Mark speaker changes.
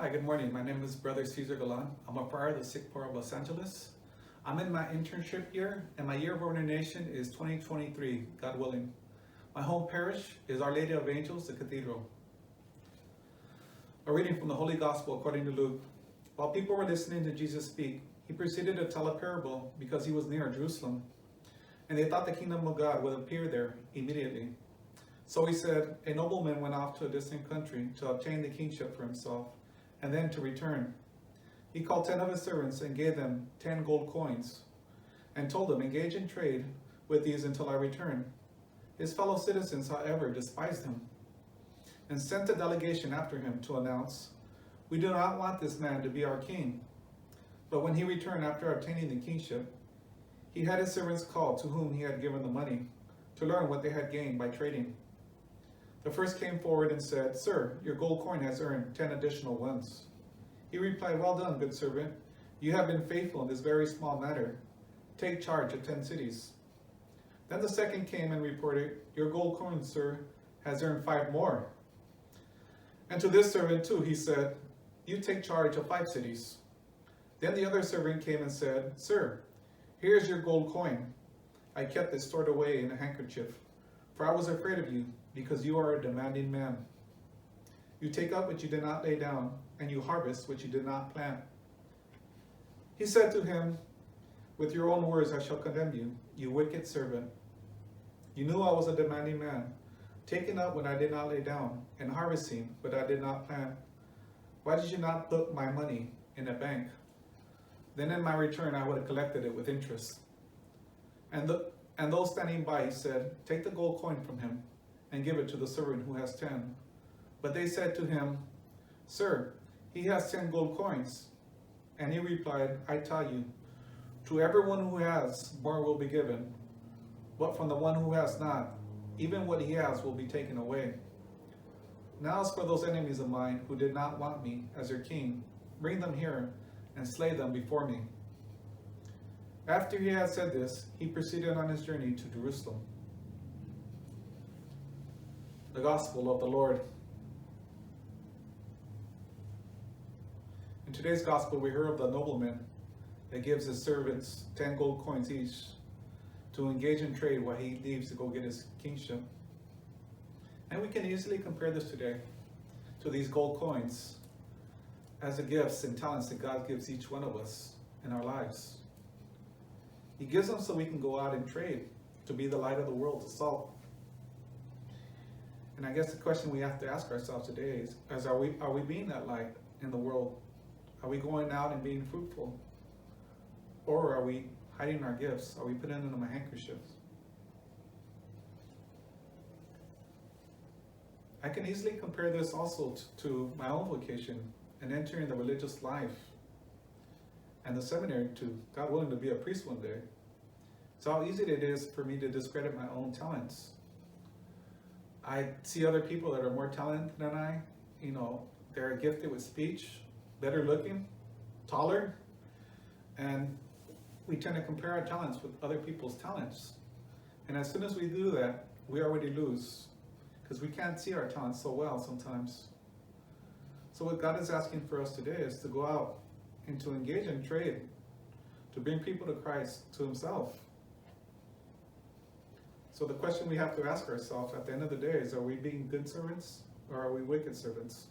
Speaker 1: Hi, good morning. My name is Brother Cesar Galan. I'm a prior of the Sick Poor of Los Angeles. I'm in my internship year, and my year of ordination is 2023, God willing. My home parish is Our Lady of Angels, the Cathedral. A reading from the Holy Gospel according to Luke. While people were listening to Jesus speak, he proceeded to tell a parable because he was near Jerusalem, and they thought the kingdom of God would appear there immediately. So he said, a nobleman went off to a distant country to obtain the kingship for himself, and then to return. He called 10 of his servants and gave them 10 gold coins, and told them, engage in trade with these until I return. His fellow citizens, however, despised him, and sent a delegation after him to announce, we do not want this man to be our king. But when he returned after obtaining the kingship, he had his servants called to whom he had given the money, to learn what they had gained by trading. The first came forward and said, Sir, your gold coin has earned 10 additional ones. He replied, Well done, good servant. You have been faithful in this very small matter. Take charge of 10 cities. Then the second came and reported, Your gold coin, sir, has earned 5 more. And to this servant too he said, You take charge of 5 cities. Then the other servant came and said, Sir, here is your gold coin. I kept it stored away in a handkerchief, for I was afraid of you, because you are a demanding man. You take up what you did not lay down, and you harvest what you did not plant. He said to him, With your own words I shall condemn you, you wicked servant. You knew I was a demanding man, taking up what I did not lay down, and harvesting what I did not plant. Why did you not put my money in a bank? Then in my return I would have collected it with interest. And those standing by said, Take the gold coin from him, and give it to the servant who has 10. But they said to him, Sir, he has 10 gold coins. And he replied, I tell you, to everyone who has, more will be given. But from the one who has not, even what he has will be taken away. Now as for those enemies of mine who did not want me as their king, bring them here and slay them before me. After he had said this, he proceeded on his journey to Jerusalem. The Gospel of the Lord. In today's Gospel, we hear of the nobleman that gives his servants 10 gold coins each to engage in trade while he leaves to go get his kingship. And we can easily compare this today to these gold coins as the gifts and talents that God gives each one of us in our lives. He gives them so we can go out and trade, to be the light of the world, the salt. And I guess the question we have to ask ourselves today is are we being that light in the world? Are we going out and being fruitful? Or are we hiding our gifts? Are we putting them in my handkerchiefs? I can easily compare this also to my own vocation and entering the religious life and the seminary to, God willing, to be a priest one day. So how easy it is for me to discredit my own talents. I see other people that are more talented than I, they're gifted with speech, better looking, taller, and we tend to compare our talents with other people's talents. And as soon as we do that, we already lose, because we can't see our talents so well sometimes. So what God is asking for us today is to go out and to engage in trade, to bring people to Christ, to himself. So the question we have to ask ourselves at the end of the day is, are we being good servants or are we wicked servants?